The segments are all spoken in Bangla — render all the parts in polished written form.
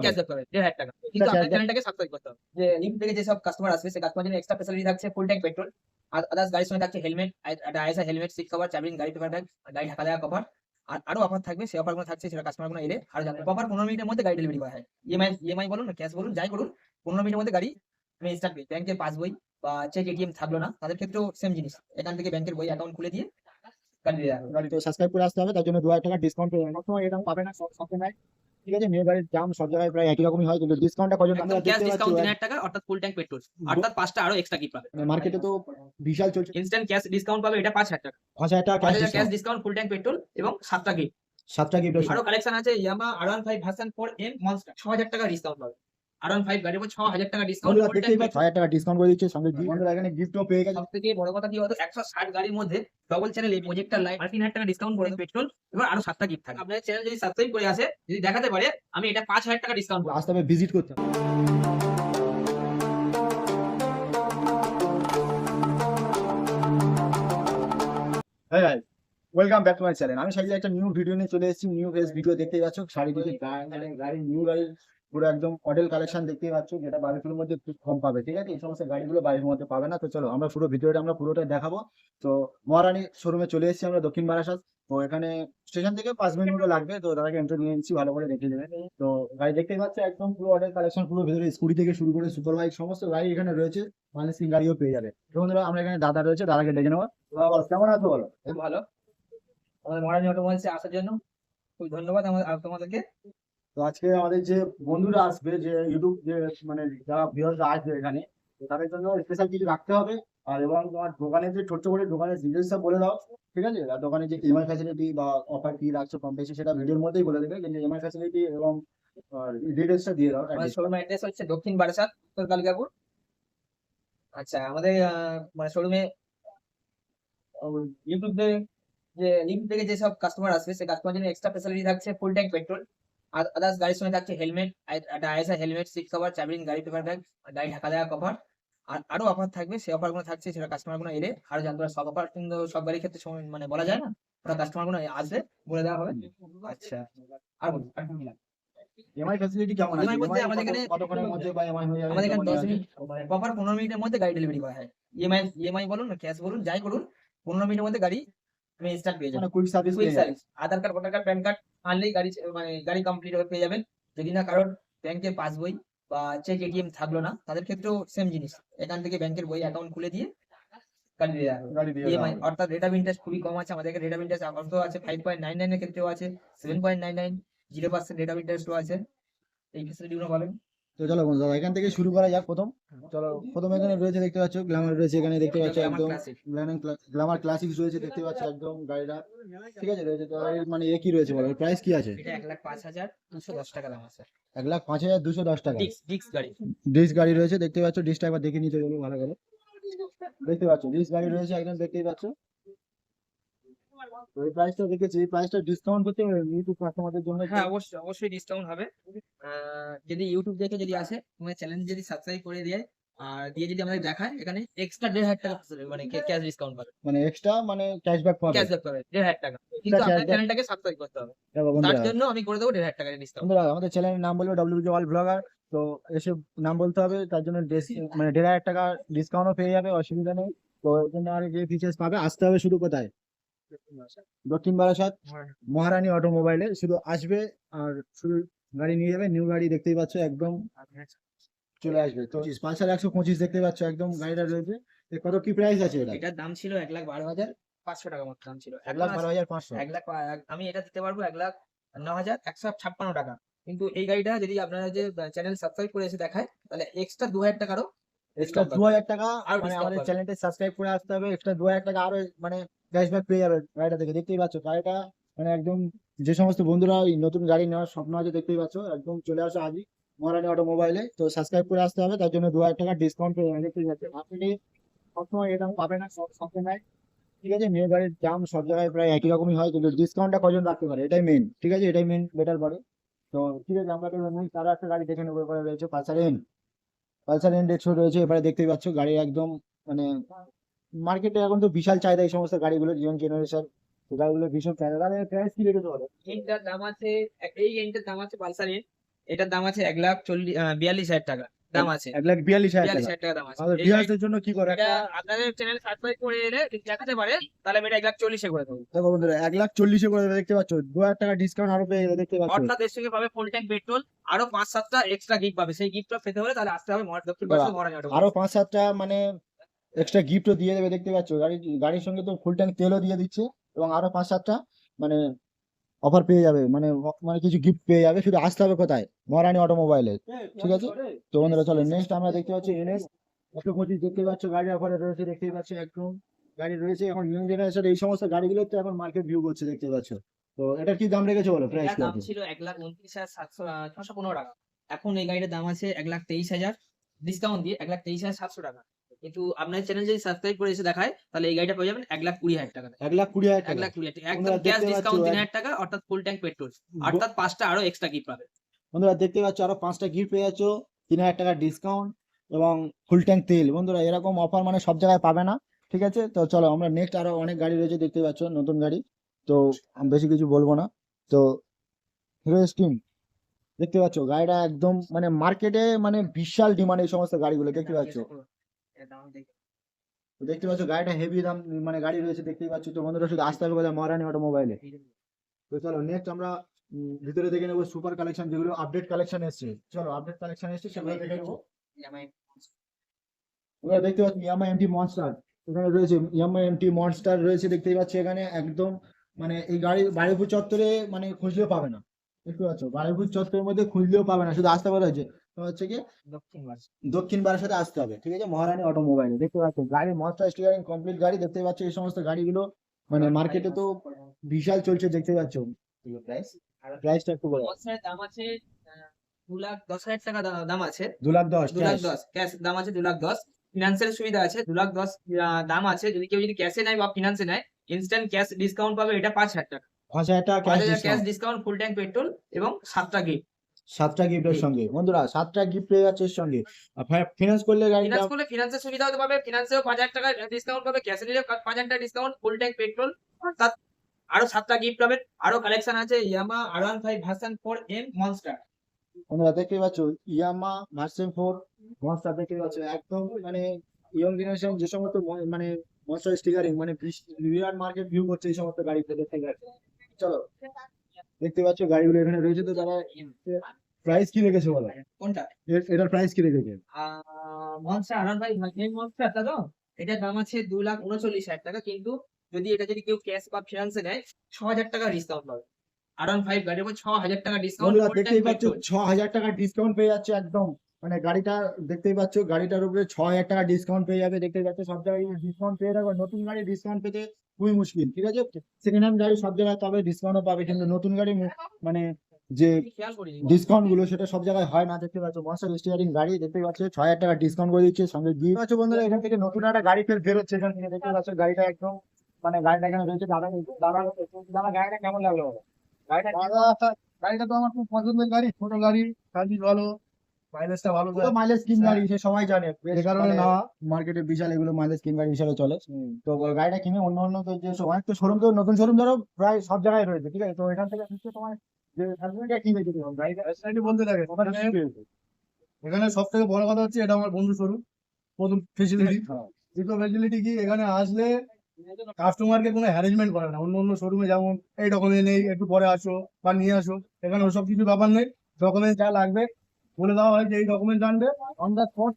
ক্যাশব্যাক পাবে ১,৫০০ টাকা। কিন্তু আপনার চ্যানেলটাকে সাবস্ক্রাইব করতে হবে। যে লিঙ্ক থেকে যেসব কাস্টমার আসবে সেই কাস্টমার জন্য এক্সট্রা ফ্যাসিলিটি থাকছে ফুল ট্যাঙ্ক পেট্রোল। আর আদার্স গাড়ির সঙ্গে থাকছে হেলমেট, একটা আইএসআই হেলমেট, সিট কভার, চাবি, গাড়ি পেপার ব্যাগ, গাড়ি ঢাকা দেওয়া কভার। আর আরো অফার থাকবে। সেই অফারগুলো থাকছে সেটা কাস্টমারগুলো এলে আরো জানবে। প্রপার ১৫ মিনিটের মধ্যে গাড়ি ডেলিভারি করা হয়। ইএমআই বলুন, ক্যাশ বলুন, যাই করুন ১৫ মিনিটের মধ্যে গাড়ি আপনি ইনস্ট্যান্ট পেয়ে ব্যাংকের পাসবই বা চেক এটিএম থাকলো না তাদের ক্ষেত্রেও সেম জিনিস। এখান থেকে ব্যাংকের বই অ্যাকাউন্ট খুলে দিয়ে গাড়ি দিয়ে দেওয়া হবে। গাড়ি তো সাবস্ক্রাইব করে আসতে হবে, তার জন্য ২,০০০ টাকা ডিসকাউন্ট পেয়ে যাবেন। সবসময় এরকম পাবে না, সবসময় ঠিক আছে। মেয়ে গাড়ির দাম সব জায়গায় প্রায় একই রকমই হয়, কিন্তু ডিসকাউন্টটা কজন একদম আমরা ক্যাশ দেখতে পাচ্ছি ডিসকাউন্ট ৩,০০০ টাকা অর্থাৎ ফুল ট্যাঙ্ক পেট্রোল। অর্থাৎ ৫টা আরো এক্সট্রা গিফট পাবে। মার্কেটে তো বিশাল চলছে। ইনস্ট্যান্ট ক্যাশ ডিসকাউন্ট পাবে এটা ৫,০০০ টাকা। ৫,০০০ টাকা ৫,০০০ cash discount, discount full tank petrol এবং ৭টা গিফট। 7টা গিফট। আরো কালেকশন আছে Yamaha R15 version 4M monster ৬,০০০ টাকা ডিসকাউন্ট পাবে। R15 গাড়ির উপর ৬,০০০ টাকা ডিসকাউন্ট বন্ধুরা ফুল দেখতেই ট্যাঙ্ক পাচ্ছ পেট্রোল। ৬,০০০ টাকা ডিসকাউন্ট করে দিচ্ছে, সঙ্গে বন্ধুরা এখানে গিফটও পেয়ে গেছে। সবথেকে বড় কথা কি বলতো ১৬০ গাড়ির মধ্যে ডবল চ্যানেল এই প্রজেক্টর লাইট ৩,০০০ টাকা ডিসকাউন্ট করে পেট্রোল এবং আরো ৭টা গিফট থাকে। আপনার চ্যানেল যদি সাবস্ক্রাইব করে আসে যদি দেখাতে পারে আমি এটা ৫,০০০ টাকা ডিসকাউন্ট করব। আসতে হবে, ভিজিট করতে হবে। হ্যাঁ guys, welcome back to my channel. আমি সাইকেলে একটা নিউ ভিডিও নিয়ে চলে এসেছি। নিউ ফেস ভিডিও দেখতেই পাচ্ছ, চারিদিকে গাড়ি নিউ গাড়ির পুরো একদম মডেল কালেকশন দেখতেই পাচ্ছ, যেটা বাড়িগুলোর মধ্যে খুব কম পাবে। ঠিক আছে, এই সমস্ত গাড়িগুলো বাড়ির মধ্যে পাবে না। তো চলো আমরা পুরো ভিডিওটা আমরা পুরোটাই দেখাবো। তো মহারানী শোরুমে চলে এসেছি আমরা, দক্ষিণ বারাসাত। তো এখানে স্টেশন থেকে 5 মিনিট মতো লাগবে। তো তাদেরকে এন্ট্রি নিয়ে নিচ্ছি, ভালো করে দেখে দেবে। তো গাড়ি দেখতেই পাচ্ছ একদম পুরো মডেল কালেকশন, পুরো ভিতরে স্কুটি থেকে শুরু করে সুপার বাইক সমস্ত গাড়ি এখানে রয়েছে। মাইলেজ গাড়িও পেয়ে যাবে। তো বন্ধুরা আমরা এখানে দাদা রয়েছে, দাদাকে ডেকে নেবো। বাবা, কেমন আছো বলো? খুব ভালো। আমাদের মহারানী অটোমোবাইলসে আসার জন্য খুব ধন্যবাদ তোমাদেরকে। তো আজকে আমাদের যে বন্ধুরা আসবে, যে ইউটিউব যে মানে যারা ভিউয়ার্সরা আসবে এখানে, তো তাদের জন্য স্পেশাল কিছু রাখতে হবে। আর এবং তোমার দোকানে যে ছোট্ট করে দোকানের ডিটেলস সব বলে দাও। ঠিক আছে, আর দোকানে যে ইএমআই ফ্যাসিলিটি বা অফার কি রাখছো কম বেশি সেটা ভিডিওর মধ্যেই বলে দেবে, কিন্তু ইএমআই ফ্যাসিলিটি এবং ডিটেলসটা দিয়ে দাও। আমাদের শোরুমের অ্যাড্রেস হচ্ছে দক্ষিণ বারাসাত, উত্তর কালিকাপুর। আচ্ছা, আমাদের মানে শোরুমে ইউটিউবে যে লিঙ্ক থেকে যেসব কাস্টমার আসবে সেই কাস্টমার জন্য এক্সট্রা ফ্যাসিলিটি থাকছে ফুল ট্যাঙ্ক পেট্রোল। আর আদার্স গাড়ির সঙ্গে থাকছে হেলমেট, একটা আইএসআই হেলমেট, সিট কভার, চাবি, গাড়ি পেপার ব্যাগ, গাড়ি ঢাকা দেওয়া কভার। আর আরো অফার থাকবে। সেই অফারগুলো থাকছে সেটা কাস্টমারগুলো এলে আরো জানতে পারবে। সব অফার কিন্তু সব গাড়ির ক্ষেত্রে মানে বলা যায় না। ওটা কাস্টমারগুলো আসলে বলে দেওয়া হবে। আচ্ছা, আর বলুন আর কি লাগবে? ইএমআই ফ্যাসিলিটি কেমন আছে? ইএমআই বলতে আমাদের এখানে কতক্ষণের মধ্যে বা ইএমআই হয়ে যাবে? আমাদের এখানে কেমন ১০ আছে? মিনিট মানে প্রপার ১৫ মিনিটের মধ্যে গাড়ি ডেলিভারি করা হয়। ইএমআই বলুন, ক্যাশ বলুন, যাই করুন ১৫ মিনিটের মধ্যে গাড়ি আপনি ইনস্ট্যান্ট পেয়ে মানে যাবেন। কুইক সার্ভিস কুইক পেয়ে যাবে। Service. Aadhaar card, voter card, PAN card আনলেই গাড়ি মানে গাড়ি কমপ্লিট হয়ে পেয়ে যাবেন। যদি না কারোর ব্যাংকের পাসবই বা চেক এটিএম থাকলো না তাদের ক্ষেত্রেও সেম জিনিস। এখান থেকে ব্যাংকের বই অ্যাকাউন্ট খুলে দিয়ে গাড়ি দিয়ে দেওয়া হবে। গাড়ি দিয়ে দেওয়া ইএমআই হবে। অর্থাৎ রেট অফ ইন্টারেস্ট খুবই কম আছে। আমাদের রেট অফ ইন্টারেস্ট অল্প আছে, 5.99 এর ক্ষেত্রেও আছে, 7.99, 0% রেট অফ ইন্টারেস্টও আছে। এই ফেসিলিটিগুলো পাবেন। তো চলো বন্ধুরা এখান থেকে শুরু করা যাক। প্রথম চলো, প্রথম এখানে রয়েছে দেখতে পাচ্ছ গ্ল্যামার রয়েছে, এখানে দেখতে পাচ্ছ গ্ল্যামার একদম ক্লাসিক। গ্ল্যামার ক্লাসিক্স রয়েছে দেখতে পাচ্ছ একদম গাড়িটা। ঠিক আছে রয়েছে। তো এর মানে এ কি রয়েছে বলো, প্রাইস কি আছে? এটা ১,০৫,২১০ টাকা দাম আছে। ১,০৫,২১০ টাকা ডিক্স গাড়ি। ডিস্ক গাড়ি রয়েছে দেখতে পাচ্ছ। ডিস্কটা একবার দেখে নিতে বলবো ভালো করে। দেখতে পাচ্ছ ডিস্ক গাড়ি রয়েছে একদম, দেখতেই পাচ্ছ। তো এই প্রাইসটা দেখেছি, এই প্রাইসটা ডিসকাউন্ট করতে ইউটিউব কাস্টমারদের জন্য। হ্যাঁ, অবশ্যই ডিসকাউন্ট হবে। যদি ইউটিউব দেখে যদি আসে, তোমার চ্যানেল যদি সাবস্ক্রাইব করে দেয় আর দিয়ে যদি আমাদের দেখায়, এখানে এক্সট্রা ১,৫০০ টাকা মানে ক্যাশ ডিসকাউন্ট পাবে। মানে এক্সট্রা মানে ক্যাশব্যাক পাবে। ক্যাশব্যাক পাবে ১,৫০০ টাকা। কিন্তু আপনার ক্যাশব্যাক। চ্যানেলটাকে সাবস্ক্রাইব করতে হবে। দেখো তার বন্ধুরা, জন্য আমি করে দেবো ১,৫০০ টাকা ডিসকাউন্ট। বন্ধুরা আমাদের চ্যানেলের নাম বলবে ডব্লিউবি অল ব্লগার। তো এসে নাম বলতে হবে, তার জন্য মানে ১,৫০০ টাকা ডিসকাউন্টও পেয়ে যাবে, অসুবিধা নেই। তো এর জন্য আর যে ফিচার্স পাবে, আসতে হবে শুধু কোথায়? দক্ষিণ বারাসাত মহারানী অটোমোবাইলে শুধু আসবে আর শুধু গাড়ি নিয়ে যাবে। নিউ গাড়ি দেখতেই পাচ্ছ একদম চলে আসবে। তো পালসার ১২৫ দেখতে পাচ্ছ একদম গাড়িটা রয়েছে। এর কত কি প্রাইস আছে এটা? এটার দাম ছিল ১,১২,৫০০ টাকা মতো দাম ছিল। ১,১২,৫০০। আমি এটা দিতে পারবো ১,০৯,১৫৬ টাকা। কিন্তু এই গাড়িটা যদি আপনারা যে চ্যানেল সাবস্ক্রাইব করে এসে দেখায় তাহলে এক্সট্রা ২,০০০ টাকারও এক্সট্রা ডিসকাউন্ট পাবে। ২,০০০ টাকা আরো মানে ডিসকাউন্ট আমাদের পাবে। চ্যানেলটা সাবস্ক্রাইব করে আসতে হবে। এক্সট্রা ২,০০০ টাকা আরো মানে ক্যাশব্যাক পেয়ে যাবে গাড়িটা থেকে। দেখতেই পাচ্ছ গাড়িটা মানে একদম, যে সমস্ত বন্ধুরা এই নতুন গাড়ি নেওয়ার স্বপ্ন আছে দেখতেই পাচ্ছ, একদম চলে আসো আজই মহারানী অটোমোবাইলে। তো সাবস্ক্রাইব করে আসতে হবে, তার জন্য ২,০০০ টাকা ডিসকাউন্ট পেয়ে যাবে। দেখতেই পাচ্ছ আপনি সবসময় এটা পাবে না, সবসময়। ঠিক আছে, মেয়ে গাড়ির দাম সব জায়গায় প্রায় একই রকমই হয়, কিন্তু ডিসকাউন্টটা কজন রাখতে পারে এটাই মেন। ঠিক আছে, এটাই মেন বেটার পড়ে। তো ঠিক আছে, আমরা তো তারা একটা গাড়ি দেখে নেবো। এবারে রয়েছে পালসার এন 150 রয়েছে। এবারে দেখতেই পাচ্ছ গাড়ি একদম মানে মার্কেটে এখন তো বিশাল চাহিদা এই সমস্ত গাড়িগুলো, ইয়ং জেনারেশন গাড়িগুলো ভীষণ চাহিদা। তাহলে প্রাইস কি রেখেছে বলো? এইটার দাম আছে এই এন্ডের দাম আছে পালসার এন এটার দাম আছে 1,42,000 টাকা দাম আছে। 1,42,000 টাকা 42,000 টাকা দাম আছে। আমাদের এই ভিউয়ার্সদের জন্য কি করে এটা একটা আপনাদের চ্যানেল সাবস্ক্রাইব করে এলে যদি দেখাতে পারে তাহলে আমি এটা 1,40,000 করে দেবো। দেখো বন্ধুরা 1,40,000 করে দেবে, দেখতে পাচ্ছ 2,000 টাকা ডিসকাউন্ট আরো পেয়ে যাবে, দেখতে পাচ্ছ। অর্থাৎ এর সঙ্গে পাবে ফুল ট্যাঙ্ক পেট্রোল, আরো 5-7টা এক্সট্রা গিফট পাবে। সেই গিফটটা পেতে হলে তাহলে আসতে হবে দক্ষিণ বাবা, পাশে মহারানী অটো। আরো 5-7টা মানে এক্সট্রা গিফটও দিয়ে দেবে, দেখতে পাচ্ছ। গাড়ির সঙ্গে তো ফুল ট্যাঙ্ক তেলও দিয়ে দিচ্ছে এবং আরো 5-7টা মানে অফার পেয়ে যাবে, মানে কিছু গিফট পেয়ে যাবে। শুধু আসতে হবে কোথায়? মহারানী অটোমোবাইলে, ঠিক আছে। তো বন্ধুরা চলো নেক্সট আমরা দেখতে পাচ্ছি NS 125, দেখতে পাচ্ছ গাড়ি অফারে রয়েছে, দেখতেই পাচ্ছ একদম গাড়ি রয়েছে। এখন নিউ জেনারেশন এই সমস্ত গাড়িগুলো তো এখন মার্কেট ভিউ করছে, দেখতে পাচ্ছ। তো এটার কি দাম রেখেছে বলো, প্রাইস এটার কি দাম আছে? ছিল 1,29,615 টাকা। এখন এই গাড়িটার দাম আছে 1,23,000 ডিসকাউন্ট দিয়ে 1,23,700 টাকা। কিন্তু আপনার চ্যানেল যদি সাবস্ক্রাইব করে এসে দেখায় তাহলে এই গাড়িটা পেয়ে যাবেন 1,20,000 টাকা। 1,20,000 টাকা 1,20,000 টাকা একদম বন্ধুরা ক্যাশ দেখতে পাচ্ছ। ডিসকাউন্ট 3,000 টাকা, অর্থাৎ ফুল ট্যাঙ্ক পেট্রোল, অর্থাৎ 5টা আরো এক্সট্রা গিফট পাবে। বন্ধুরা দেখতে পাচ্ছ আরো 5টা গিফট পেয়ে যাচ্ছ, 3,000 টাকা ডিসকাউন্ট এবং ফুল ট্যাঙ্ক তেল। বন্ধুরা এরকম অফার মানে সব জায়গায় পাবে না, ঠিক আছে। তো চলো আমরা নেক্সট আরো অনেক গাড়ি রয়েছে, দেখতে পাচ্ছ নতুন গাড়ি। তো আমি বেশি কিছু বলবো না। তো হিরো স্টিম দেখতে পাচ্ছ গাড়িটা একদম মানে মার্কেটে মানে বিশাল ডিমান্ড এই সমস্ত গাড়িগুলো, দেখতে পাচ্ছ। তো দেখতে পাচ্ছ গাড়িটা হেভি দাম মানে গাড়ি রয়েছে, দেখতেই পাচ্ছ। তো বন্ধুরা শুধু আসতে হবে কোথায়? মহারানী অটোমোবাইলে। তো চলো নেক্সট আমরা ভিতরে দেখে নেবো সুপার কালেকশন, যেগুলো আপডেট কালেকশন এসছে। চলো আপডেট কালেকশন এসছে সেগুলো দেখে নেবো। তোমরা দেখতে পাচ্ছ ইয়ামাহা এমটি মনস্টার এখানে রয়েছে, ইয়ামাহা এমটি মনস্টার রয়েছে, দেখতেই পাচ্ছ এখানে একদম মানে এই গাড়ি বারুইপুর চত্বরে মানে খুঁজলেও পাবে না, দেখতে পাচ্ছ। বারুইপুর চত্বরের মধ্যে খুঁজলেও পাবে না, শুধু আসতে বলা হয়েছে। তো হচ্ছে কি দক্ষিণ বারাসাতে আসতে হবে, ঠিক আছে, মহারানী অটোমোবাইলে। দেখতে পাচ্ছ গাড়ির মনস্টার স্টিয়ারিং কমপ্লিট গাড়ি, দেখতে পাচ্ছ। এই সমস্ত গাড়িগুলো মানে মার্কেটে তো বিশাল চলছে, দেখতে পাচ্ছ। প্রাইসটা একটু বলো। মনস্টারের দাম আছে 2,10,000 টাকা দাম আছে। 2,10,000 2,10,000 ক্যাশ দাম আছে 2,10,000। ফিনান্সের সুবিধা আছে 2,10,000 দাম আছে। যদি কেউ ক্যাশে নেয় বা ফিনান্সে নেয় ইনস্ট্যান্ট ক্যাশ ডিসকাউন্ট পাবে এটা 5,000 টাকা। 5,000 টাকা cash 5,000 cash discount, discount, full tank petrol এবং 7টা গিফট। 7টা গিফটের সঙ্গে। বন্ধুরা 7টা গিফট পেয়ে যাচ্ছে এর সঙ্গে। ফিনান্স করলে গাড়িটা ফিনান্স করলে ফিনান্সের সুবিধা হতে পাবে, ফিনান্সেও 5,000 টাকা ডিসকাউন্ট পাবে, ক্যাশে নিলেও 5,000 টাকা ডিসকাউন্ট, ফুল ট্যাঙ্ক পেট্রোল, অর্থাৎ আরো 7টা গিফট পাবে। আরো কালেকশন আছে Yamaha R15 version 4M monster. তোমরা দেখতে পাচ্ছ ইয়ামা ভার্সন 4 মনস্টার, দেখতে পাচ্ছ একদম মানে ইয়ং জেনারেশন যে সমস্ত মানে মনস্টার স্টিকারিং মানে বিরাট মার্কেট ভিউ করছে এই সমস্ত গাড়িতে, দেখতে পাচ্ছ। চলো দেখতে পাচ্ছ গাড়িগুলো এখানে রয়েছে। তো তারা প্রাইস কি রেখেছে বলো, কোনটা? এটার প্রাইস কি রেখেছে? মনস্টার R15 ভার্সন মনস্টারটা তো এটার দাম আছে 2,39,000 টাকা। কিন্তু যদি কেউ ক্যাশ বা ফিনান্সে নেয় 6,000 টাকা ডিসকাউন্ট পাবে। R15 গাড়ির উপর 6,000 টাকা ডিসকাউন্ট, বন্ধুরা ফুল দেখতেই ট্যাঙ্ক পাচ্ছ পেট্রোল। 6,000 টাকা ডিসকাউন্ট পেয়ে যাচ্ছে একদম মানে গাড়িটা, দেখতেই পাচ্ছ গাড়িটার উপরে 6,000 টাকা ডিসকাউন্ট পেয়ে যাবে, দেখতেই পাচ্ছ। সব জায়গায় ডিসকাউন্ট পেয়ে থাকবে, নতুন গাড়ি ডিসকাউন্ট পেতে খুবই মুশকিল, ঠিক আছে। সেকেন্ড হ্যান্ড গাড়ি সব জায়গায় তবে ডিসকাউন্টও পাবে, কিন্তু নতুন গাড়ি মানে যে খেয়াল করিনি। ডিসকাউন্ট গুলো সেটা সব জায়গায় হয় না, দেখতে পাচ্ছ। মনস্টার স্টিয়ারিং গাড়ি দেখতে পাচ্ছ 6,000 টাকা ডিসকাউন্ট করে দিচ্ছে, সঙ্গে গিফট আছে। বন্ধুরা এখান থেকে নতুন একটা গাড়ি ফের বেরোচ্ছে এখান থেকে, দেখতে পাচ্ছ গাড়িটা একদম মানে গাড়িটা এখানে রয়েছে। দাদা দাদা দাদা গাড়িটা কেমন লাগলো বলো? গাড়িটা গাড়িটা তো আমার খুব পছন্দের গাড়ি, ছোট গাড়ি, সার্ভিস ভালো, মাইলেজটা ভালো দেয়। মাইলেজ স্কিম গাড়ি সে সবাই জানে, এই কারণে না মার্কেটে বিশাল এগুলো মাইলেজ স্কিম গাড়ি হিসেবে চলে। তো গাড়িটা কিনে অন্য অন্য তো যে অনেক তো শোরুম, তো নতুন শোরুম ধরো প্রায় সব জায়গায় রয়েছে, ঠিক আছে। তো এখান থেকে নিশ্চয়ই তোমার যে সার্ভিসটা কি হয়েছে গাড়িটা ফ্যাসিলিটি বলতে লাগে ওখানে কি পেয়েছে? এখানে সব থেকে বড় কথা হচ্ছে এটা আমার বন্ধু শোরুম। প্রথম ফেসিলিটি, দ্বিতীয় ফেসিলিটি কি এখানে আসলে কাস্টমারকে কোনো হ্যারাসমেন্ট করে না। অন্য অন্য শোরুমে যেমন এই ডকুমেন্ট নেই, একটু পরে আসো বা নিয়ে আসো, এখানে ওসব কিছু ব্যাপার নেই। ডকুমেন্ট যা লাগবে বলে দেওয়া হয় যে এই ডকুমেন্ট আনবে, অন দ্য স্পট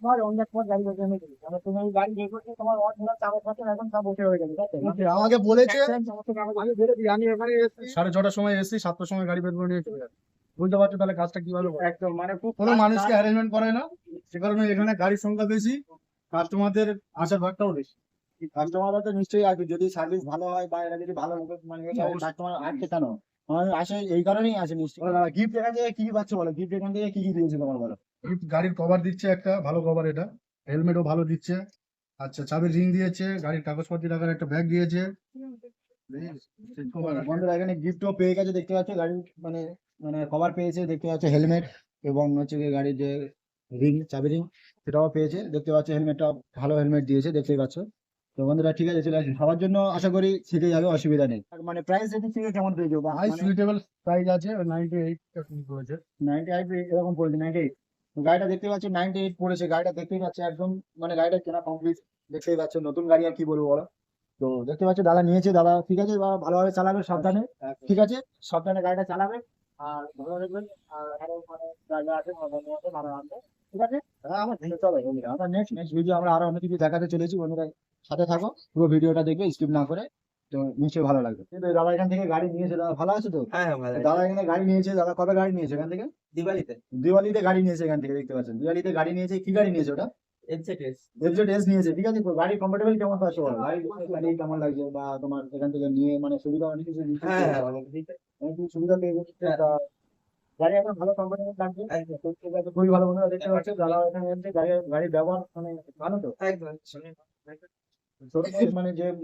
গাড়ি বসে এনে দিবে। মানে তুমি ওই গাড়ি বের করতে তোমার অরিজিনাল কাগজপত্র এখন সব ওকে হয়ে গেছে, তাই তো? আমাকে বলেছে সমস্ত কাগজ আমি বের দিই, আমি এখানে এসেছি 6:30টার সময় এসেছি, 7টার সময় গাড়ি বের করে নিয়ে চলে যাবে। বুঝতে পারছো তাহলে কাজটা কিভাবে করে? একদম মানে খুব কোনো মানুষকে হ্যারাসমেন্ট করে না, সে কারণে এখানে গাড়ির সংখ্যা বেশি, কাস্টমারদের আসার ভাগটাও বেশি। কাস্টমাররা তো নিশ্চয়ই আসবে যদি সার্ভিস ভালো হয় বা এরা যদি ভালো মানে কাস্টমার আসছে কেন আমার আসে এই কারণেই আসে নিশ্চয়ই। গিফট এখান থেকে কি কি পাচ্ছ বলো, গিফট এখান থেকে কি কি দিয়েছে তোমার বলো? গিফট গাড়ির কভার দিচ্ছে একটা ভালো কভার, এটা হেলমেটও ভালো দিচ্ছে। আচ্ছা চাবির রিং দিয়েছে, গাড়ির কাগজপত্র রাখার একটা ব্যাগ দিয়েছে। বন্ধুরা এখানে গিফটও পেয়ে গেছে, দেখতে পাচ্ছ গাড়ির মানে মানে কভার পেয়েছে, দেখতে পাচ্ছ হেলমেট এবং হচ্ছে গিয়ে গাড়ির যে রিং চাবি রিং সেটাও পেয়েছে, দেখতে পাচ্ছ। হেলমেটটা ভালো হেলমেট দিয়েছে, দেখতেই পাচ্ছ। তো তো বন্ধুরা ঠিক আছে চলে আসুন, সবার জন্য আশা করি শিখে যাবে, অসুবিধা নেই। আর মানে প্রাইস রেটিং থেকে কেমন পেয়ে যাবো? হাই সুইটেবল প্রাইস আছে 98 করেছে। 98 এরকম পড়েছে, 98। গাড়িটা দেখতে পাচ্ছ 98 পড়েছে, গাড়িটা দেখতেই পাচ্ছ একদম মানে গাড়িটা কেনা কমপ্লিট, দেখতেই পাচ্ছ নতুন গাড়ি আর কি বলবো বলো। তো দেখতে পাচ্ছ দাদা নিয়েছে, দাদা ঠিক আছে, দাদা ভালোভাবে চালাবে সাবধানে, ঠিক আছে সাবধানে গাড়িটা চালাবে আর ভালো দেখবেন। আর আরো মানে জায়গা আছে ভালো আছে, ভালো আছে, ঠিক আছে। আমার চলো বন্ধুরা, আমরা নেক্সট ভিডিও আমরা আরো অনেক কিছু দেখাতে চলেছি, বন্ধুরা সাথে থাকো, পুরো ভিডিওটা দেখবে স্কিপ না করে, তো নিশ্চয়ই ভালো লাগবে। কিন্তু দাদা এখান থেকে গাড়ি নিয়েছে, দাদা ভালো আছে তো? হ্যাঁ ভালো দাদা এখানে গাড়ি নিয়েছে, দাদা কবে গাড়ি নিয়েছে এখান থেকে? দিওয়ালিতে দিওয়ালিতে গাড়ি নিয়েছে এখান থেকে, দেখতে পাচ্ছেন দিওয়ালিতে গাড়ি নিয়েছে। কি গাড়ি নিয়েছে ওটা? এফজেডএস এফজেড নিয়েছে, ঠিক আছে। তো গাড়ি কমফোর্টেবল কেমন পাচ্ছ বলো, গাড়ি কেমন লাগছে বা তোমার এখান থেকে নিয়ে মানে সুবিধা অনেক কিছু দিচ্ছে? হ্যাঁ অনেক কিছু সুবিধা পেয়ে গেছে। তা গাড়ি এখন ভালো কমফোর্টেবল লাগছে, তো ঠিক আছে, খুবই ভালো। বন্ধুরা দেখতে পাচ্ছ দাদা এখানে এসে গাড়ির ব্যবহার মানে ভালো তো? একদম শোরুমের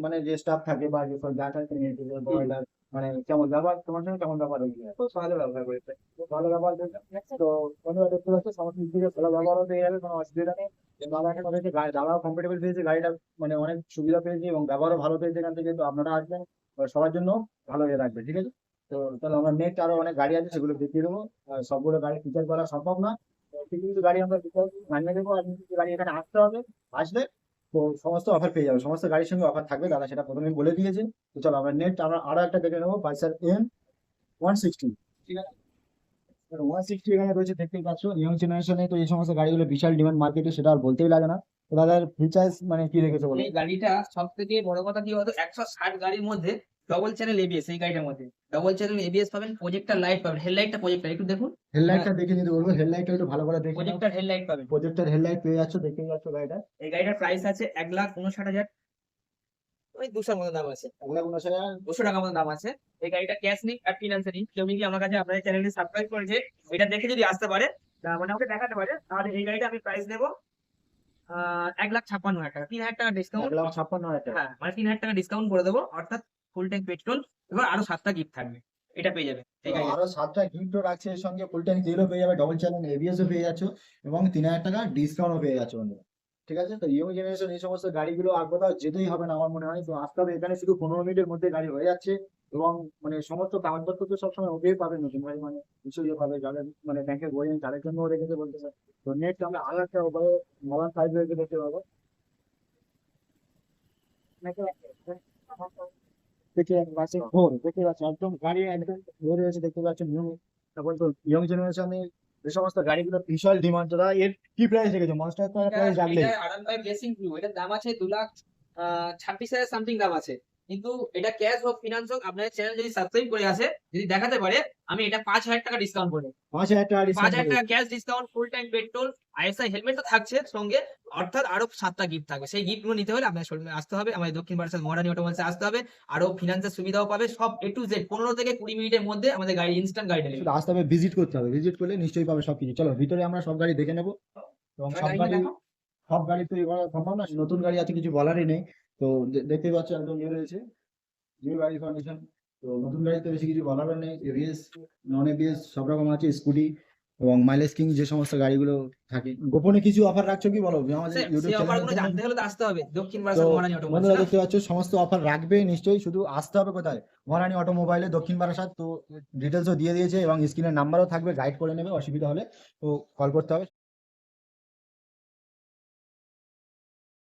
মানে যে স্টাফ থাকে বা যে সব যা থাকে মানে কেমন ব্যবহার তোমার সঙ্গে, কেমন ব্যবহার হয়েছে? খুব ভালো ব্যবহার করেছে। খুব ভালো ব্যবহার হয়েছে। তো বন্ধুরা দেখতে পাচ্ছ সমস্ত দিক থেকে ভালো ব্যবহার হতে যাবে, কোনো অসুবিধা নেই। দাদা এখানে হয়েছে দাদাও কমফোর্টেবল পেয়েছে, গাড়িটা মানে অনেক সুবিধা পেয়েছে এবং ব্যবহারও ভালো পেয়েছে এখান থেকে। তো আপনারা আসবেন, সবার জন্য ভালো হয়ে রাখবে, ঠিক আছে। তো তাহলে আমরা নেক্সট আরো অনেক গাড়ি আছে, সেগুলো দেখিয়ে দেবো। আর সবগুলো গাড়ি ফিচার করা সম্ভব না, তো কিছু কিছু গাড়ি আমরা ফিচার বানিয়ে দেবো। আর কিছু কিছু গাড়ি এখানে আসতে হবে, আসলে তো সমস্ত অফার পেয়ে যাবে, সমস্ত গাড়ির সঙ্গে অফার থাকবে, দাদা সেটা প্রথমে বলে দিয়েছে। তো চলো আমরা নেক্সট আমরা আরো একটা দেখে নেবো, পালসার N160, ঠিক আছে। 160 এখানে রয়েছে, দেখতেই পাচ্ছ ইয়ং জেনারেশনে তো এই সমস্ত গাড়িগুলো বিশাল ডিমান্ড মার্কেটে, সেটা আর বলতেই লাগে না। তো দাদার ফিচার্স মানে কি রেখেছে বলো? এই গাড়িটা সব থেকে বড় কথা কি বলতো, 160 গাড়ির মধ্যে ডবল চ্যানেল এবিএস, এই গাড়িটার মধ্যে ডবল চ্যানেল এবিএস পাবেন, প্রজেক্টর লাইট পাবেন, হেডলাইটটা প্রজেক্টর একটু দেখুন, হেডলাইটটা দেখে নিতে বলবো, হেডলাইটটা একটু ভালো করে দেখে প্রজেক্টর হেডলাইট পাবেন। প্রজেক্টর হেডলাইট পেয়ে যাচ্ছ, দেখতেই পাচ্ছ গাড়িটা। এই গাড়িটার প্রাইস আছে 1,59,000, ওই 200 মতো দাম আছে, 1,59,000। 200 টাকা মতো দাম আছে। এই গাড়িটা ক্যাশ নিক আর ফিনান্সে নিক, কেউ কি আমার কাছে আপনাদের চ্যানেলটি সাবস্ক্রাইব করেছে, এটা দেখে যদি আসতে পারে মানে আমাকে দেখাতে পারে, তাহলে এই গাড়িটা আমি প্রাইস নেবো 1,56,000 টাকা, 3,000 টাকা ডিসকাউন্ট। 1,56,000 টাকা। হ্যাঁ মানে 3,000 টাকা ডিসকাউন্ট করে দেবো, অর্থাৎ ফুল ট্যাঙ্ক পেট্রোল, এবার আরো 7টা গিফট থাকবে, এটা পেয়ে যাবে এই গাড়িটা। আরো 7টা গিফটও রাখছে এর সঙ্গে, ফুল ট্যাঙ্ক তেলও পেয়ে যাবে, ডবল চ্যানেল এবিএসও পেয়ে যাচ্ছ এবং 3,000 টাকা ডিসকাউন্টও পেয়ে যাচ্ছ বন্ধুরা, ঠিক আছে। তো ইয়ং জেনারেশন এই সমস্ত গাড়িগুলো আর কোথাও যেতেই হবে না আমার মনে হয়। তো আসতে হবে এখানে, শুধু 15 মিনিটের মধ্যে গাড়ি হয়ে যাচ্ছে এবং মানে সমস্ত কাগজপত্র তো সবসময় ওকেই পাবেন, নতুন গাড়ি মানে নিশ্চয়ই পাবে, যাদের মানে ব্যাংকে বই নেই তাদের জন্য রেখেছে বলতেছে। তো নেক্সট আমরা আরো একটা উপরে মডার্ন সাইজ রয়েছে, দেখতে পাবো। দেখতে পাচ্ছ একদম গাড়ি একদম ভরে রয়েছে, দেখতে পাচ্ছ নিউ। তারপর তো ইয়ং জেনারেশনে যে সমস্ত গাড়িগুলো বিশাল ডিমান্ড, দাদা এর কি প্রাইস রেখেছে? মনস্টার তো প্রাইস রাখলে এটা আরামবাগ রেসিং ব্লু, এটার দাম আছে 2,26,000 সামথিং দাম আছে, কিন্তু এটা ক্যাশ হোক ফিনান্স হোক, আপনার চ্যানেল যদি সাবস্ক্রাইব করে আসে, যদি দেখাতে পারে, আমি এটা 5,000 টাকা ডিসকাউন্ট করে 5,000 টাকা 5,000 টাকা cash discount, full tank petrol, ISI helmet তো থাকছে সঙ্গে, অর্থাৎ আরো 7টা গিফট থাকবে। সেই গিফট গুলো নিতে হলে আপনার শোরুমে আসতে হবে, আমাদের দক্ষিণ বারাসাত মহারানী অটোমোবাইলসে আসতে হবে, আরো ফিনান্সের সুবিধাও পাবে, সব A to Z 15 থেকে 20 মিনিটের মধ্যে আমাদের গাড়ি ইনস্ট্যান্ট গাড়ি ডেলিভারি। শুধু আসতে হবে, ভিজিট করতে হবে, ভিজিট করলে নিশ্চয়ই পাবে সবকিছু। চলো ভিতরে আমরা সব গাড়ি দেখে নেবো এবং সব গাড়ি তো এবার সম্ভব না, নতুন গাড়ি আছে কিছু বলারই নেই। তো দেখতেই পাচ্ছ একদম নিউ রয়েছে, নিউ গাড়ি কন্ডিশন। তো নতুন গাড়িতে বেশি কিছু বলার নেই, এবিএস নন এবিএস সব রকম আছে, স্কুটি এবং মাইলেজ কিং যে সমস্ত গাড়িগুলো থাকে। গোপনে কিছু অফার রাখছো কি বলো আমাদের ইউটিউব সেই অফার গুলো চ্যানেলে? জানতে হলে তো আসতে হবে দক্ষিণ তো বারাসাত মহারানী বন্ধুরা অটোমোবাইলস। দেখতে পাচ্ছ সমস্ত অফার রাখবে নিশ্চয়ই, শুধু আসতে হবে কোথায়? মহারানী অটোমোবাইলে দক্ষিণ বারাসাত। তো ডিটেলসও দিয়ে দিয়েছে এবং স্ক্রিনের নাম্বারও থাকবে, গাইড করে নেবে, অসুবিধা হলে তো কল করতে হবে।